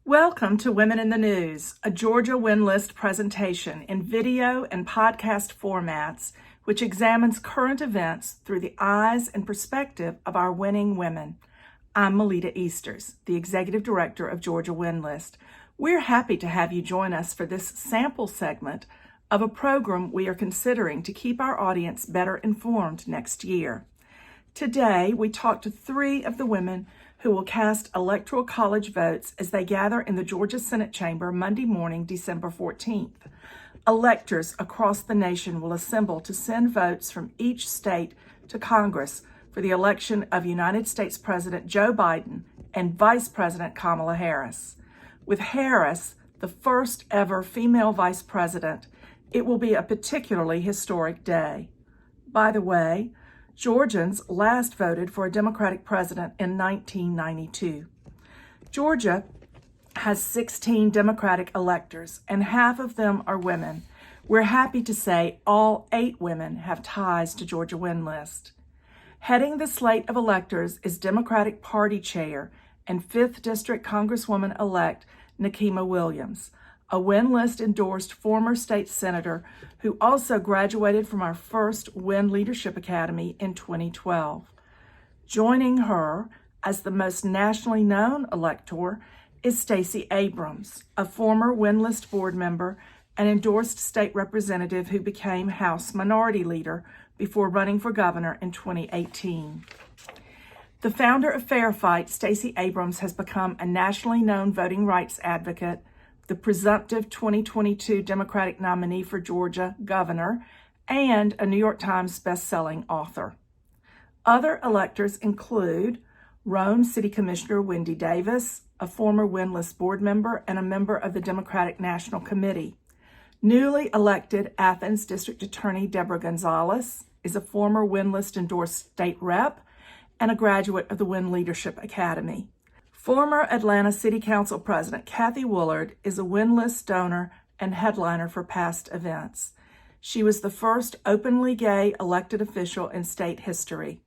Welcome to Women in the News, a Georgia Win List presentation in video and podcast formats, which examines current events through the eyes and perspective of our winning women. I'm Melita Easters, the Executive Director of Georgia Win List. We're happy to have you join us for this sample segment of a program we are considering to keep our audience better informed next year. Today, we talk to three of the women who will cast Electoral College votes as they gather in the Georgia Senate chamber Monday morning, December 14th. Electors across the nation will assemble to send votes from each state to Congress for the election of United States President Joe Biden and Vice President Kamala Harris. With Harris, the first ever female vice president, it will be a particularly historic day. By the way, Georgians last voted for a Democratic president in 1992. Georgia has 16 Democratic electors, and half of them are women. We're happy to say all 8 women have ties to Georgia Win List. Heading the slate of electors is Democratic Party Chair and 5th District Congresswoman-elect Nakima Williams, a Win List endorsed former state senator who also graduated from our first Win Leadership Academy in 2012. Joining her as the most nationally known elector is Stacy Abrams, a former Win List board member and endorsed state representative who became House Minority Leader before running for governor in 2018. The founder of Fair Fight, Stacy Abrams, has become a nationally known voting rights advocate, the presumptive 2022 Democratic nominee for Georgia governor, and a New York Times best-selling author. Other electors include Rome City Commissioner Wendy Davis, a former Win List board member and a member of the Democratic National Committee. Newly elected Athens District Attorney Deborah Gonzalez is a former Win List endorsed state rep and a graduate of the Win Leadership Academy. Former Atlanta City Council President Kathy Woolard is a Win List donor and headliner for past events. She was the first openly gay elected official in state history.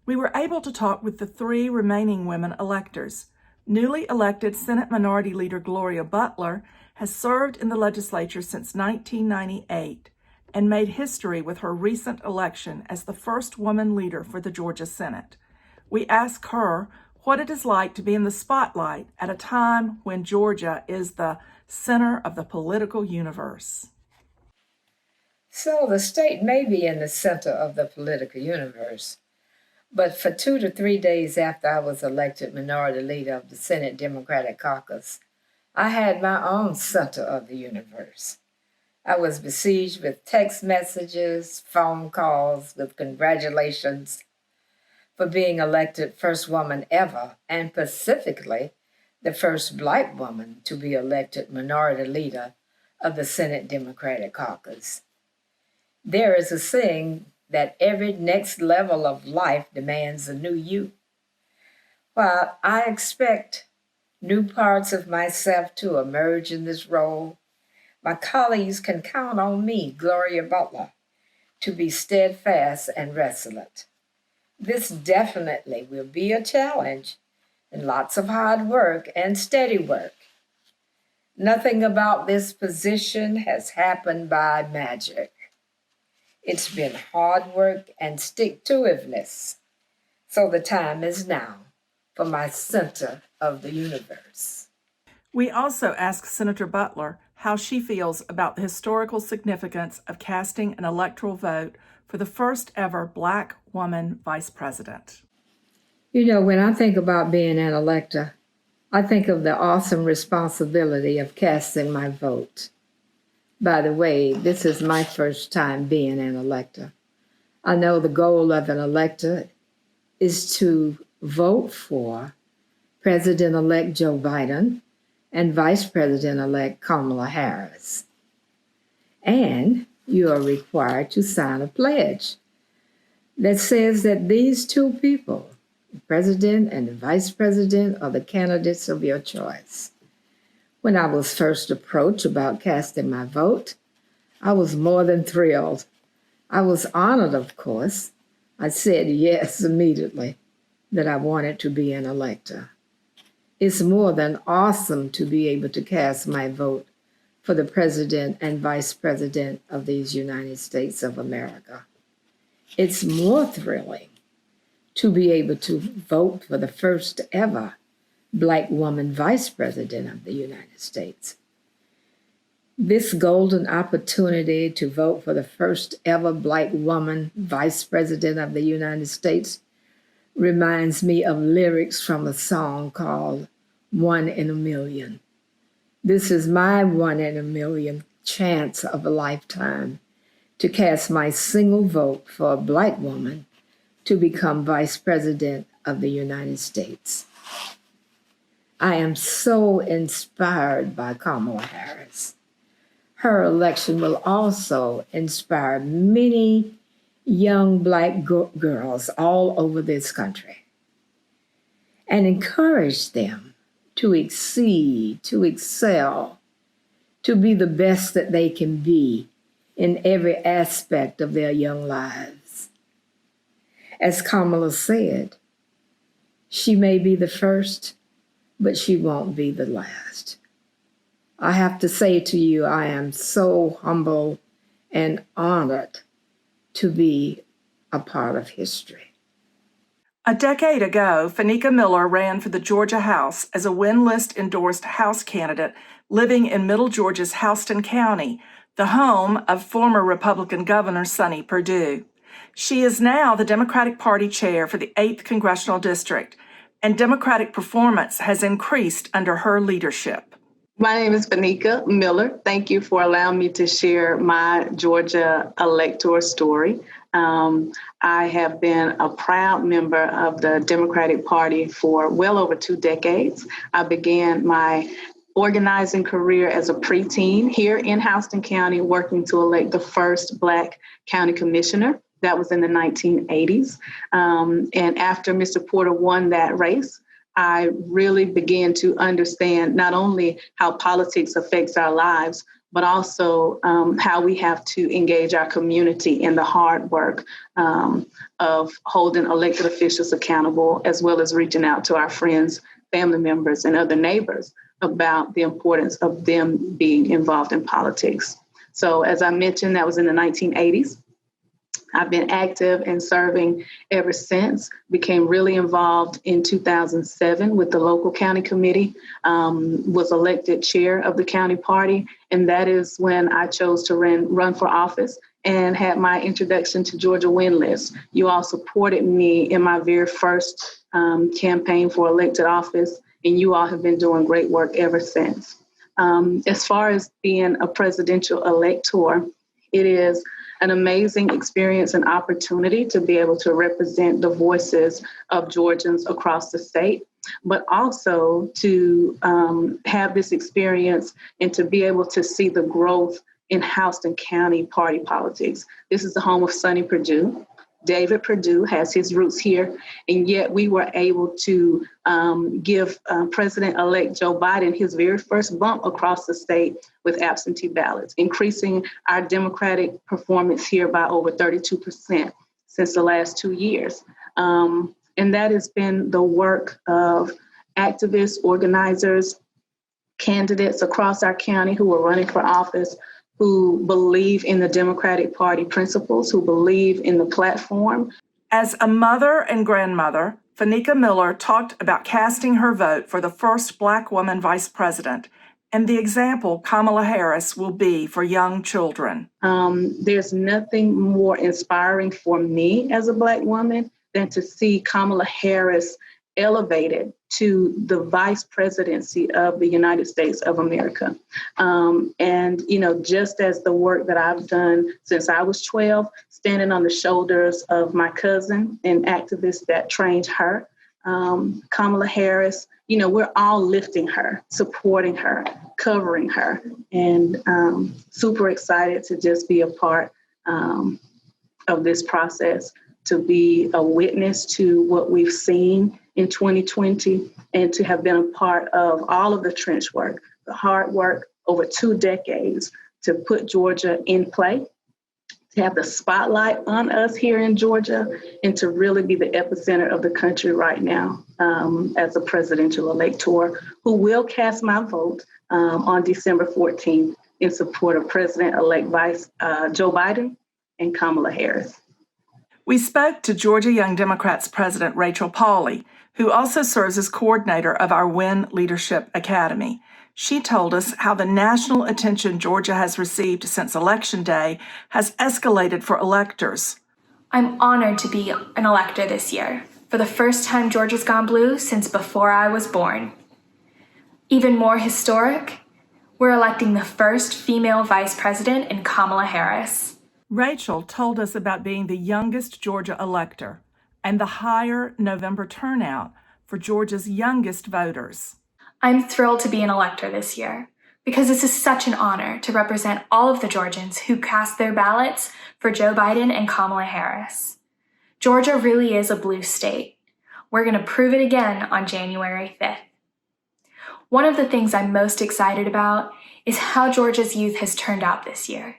We were able to talk with the 3 remaining women electors. Newly elected Senate Minority Leader Gloria Butler has served in the legislature since 1998 and made history with her recent election as the first woman leader for the Georgia Senate. We ask her what it is like to be in the spotlight at a time when Georgia is the center of the political universe. So the state may be in the center of the political universe, but for 2 to 3 days after I was elected minority leader of the Senate Democratic Caucus, I had my own center of the universe. I was besieged with text messages, phone calls with congratulations for being elected first woman ever, and specifically the first Black woman to be elected minority leader of the Senate Democratic Caucus. There is a saying that every next level of life demands a new you. While I expect new parts of myself to emerge in this role, my colleagues can count on me, Gloria Butler, to be steadfast and resolute. This definitely will be a challenge and lots of hard work and steady work. Nothing about this position has happened by magic. It's been hard work and stick-to-itiveness. So the time is now for my center of the universe. We also asked Senator Butler how she feels about the historical significance of casting an electoral vote for the first ever Black woman vice president. You know, when I think about being an elector, I think of the awesome responsibility of casting my vote. By the way, this is my first time being an elector. I know the goal of an elector is to vote for President-elect Joe Biden and Vice President-elect Kamala Harris. And you are required to sign a pledge that says that these 2 people, the president and the vice president, are the candidates of your choice. When I was first approached about casting my vote, I was more than thrilled. I was honored, of course. I said yes immediately that I wanted to be an elector. It's more than awesome to be able to cast my vote for the President and Vice President of these United States of America. It's more thrilling to be able to vote for the first ever Black woman Vice President of the United States. This golden opportunity to vote for the first ever Black woman Vice President of the United States reminds me of lyrics from a song called One in a Million. This is my 1 in a million chance of a lifetime to cast my single vote for a Black woman to become Vice President of the United States. I am so inspired by Kamala Harris. Her election will also inspire many young Black girls all over this country and encourage them to exceed, to excel, to be the best that they can be in every aspect of their young lives. As Kamala said, she may be the first, but she won't be the last. I have to say to you, I am so humble and honored to be a part of history. A decade ago, Fenika Miller ran for the Georgia House as a win-list-endorsed House candidate living in Middle Georgia's Houston County, the home of former Republican Governor Sonny Perdue. She is now the Democratic Party chair for the 8th Congressional District, and Democratic performance has increased under her leadership. My name is Fenika Miller. Thank you for allowing me to share my Georgia electoral story. I have been a proud member of the Democratic Party for well over 2 decades. I began my organizing career as a preteen here in Houston County, working to elect the first Black county commissioner. That was in the 1980s. And after Mr. Porter won that race, I really began to understand not only how politics affects our lives, but also how we have to engage our community in the hard work of holding elected officials accountable, as well as reaching out to our friends, family members, and other neighbors about the importance of them being involved in politics. So as I mentioned, that was in the 1980s. I've been active and serving ever since, became really involved in 2007 with the local county committee, was elected chair of the county party. And that is when I chose to run for office and had my introduction to Georgia Win List. You all supported me in my very first campaign for elected office, and you all have been doing great work ever since. As far as being a presidential elector, it is an amazing experience and opportunity to be able to represent the voices of Georgians across the state, but also to have this experience and to be able to see the growth in Houston County party politics. This is the home of Sonny Perdue. David Perdue has his roots here, and yet we were able to give President-elect Joe Biden his very first bump across the state with absentee ballots, increasing our Democratic performance here by over 32% since the last 2 years. And that has been the work of activists, organizers, candidates across our county who are running for office, who believe in the Democratic Party principles, who believe in the platform. As a mother and grandmother, Fenika Miller talked about casting her vote for the first Black woman vice president and the example Kamala Harris will be for young children. There's nothing more inspiring for me as a Black woman than to see Kamala Harris elevated to the vice presidency of the United States of America. And, you know, just as the work that I've done since I was 12, standing on the shoulders of my cousin and activists that trained her, Kamala Harris, you know, we're all lifting her, supporting her, covering her, and super excited to just be a part of this process, to be a witness to what we've seen in 2020, and to have been a part of all of the trench work, the hard work over 2 decades to put Georgia in play, to have the spotlight on us here in Georgia and to really be the epicenter of the country right now as a presidential elector who will cast my vote on December 14th in support of President-elect Joe Biden and Kamala Harris. We spoke to Georgia Young Democrats President Rachel Pauley, who also serves as coordinator of our WIN Leadership Academy. She told us how the national attention Georgia has received since Election Day has escalated for electors. I'm honored to be an elector this year. For the first time, Georgia's gone blue since before I was born. Even more historic, we're electing the first female vice president in Kamala Harris. Rachel told us about being the youngest Georgia elector and the higher November turnout for Georgia's youngest voters. I'm thrilled to be an elector this year because this is such an honor to represent all of the Georgians who cast their ballots for Joe Biden and Kamala Harris. Georgia really is a blue state. We're going to prove it again on January 5th. One of the things I'm most excited about is how Georgia's youth has turned out this year.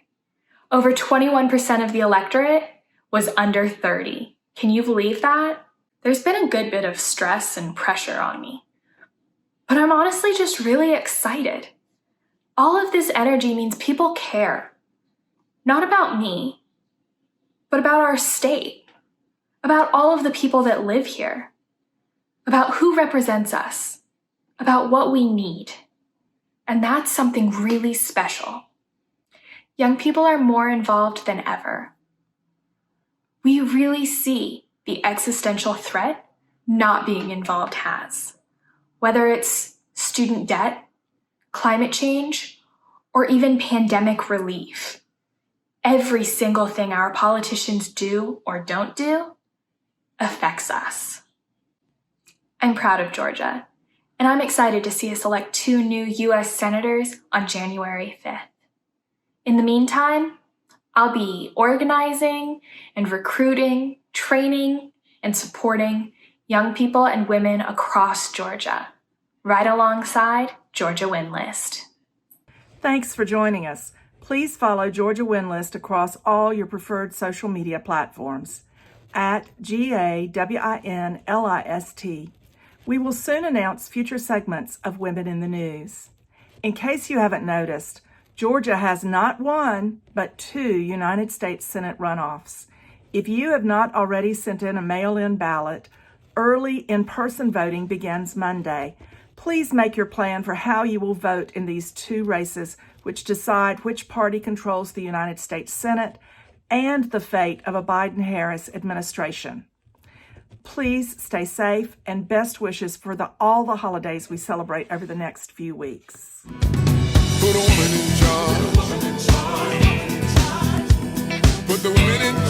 Over 21% of the electorate was under 30. Can you believe that? There's been a good bit of stress and pressure on me. But I'm honestly just really excited. All of this energy means people care. Not about me, but about our state. About all of the people that live here. About who represents us. About what we need. And that's something really special. Young people are more involved than ever. We really see the existential threat not being involved has. Whether it's student debt, climate change, or even pandemic relief. Every single thing our politicians do or don't do affects us. I'm proud of Georgia, and I'm excited to see us elect 2 new U.S. senators on January 5th. In the meantime, I'll be organizing and recruiting, training, and supporting young people and women across Georgia, right alongside Georgia WIN List. Thanks for joining us. Please follow Georgia WIN List across all your preferred social media platforms at GAWINLIST. We will soon announce future segments of Women in the News. In case you haven't noticed, Georgia has not one, but 2 United States Senate runoffs. If you have not already sent in a mail-in ballot, early in-person voting begins Monday. Please make your plan for how you will vote in these 2 races, which decide which party controls the United States Senate and the fate of a Biden-Harris administration. Please stay safe and best wishes for all the holidays we celebrate over the next few weeks. Put a woman in charge. Put the women in charge.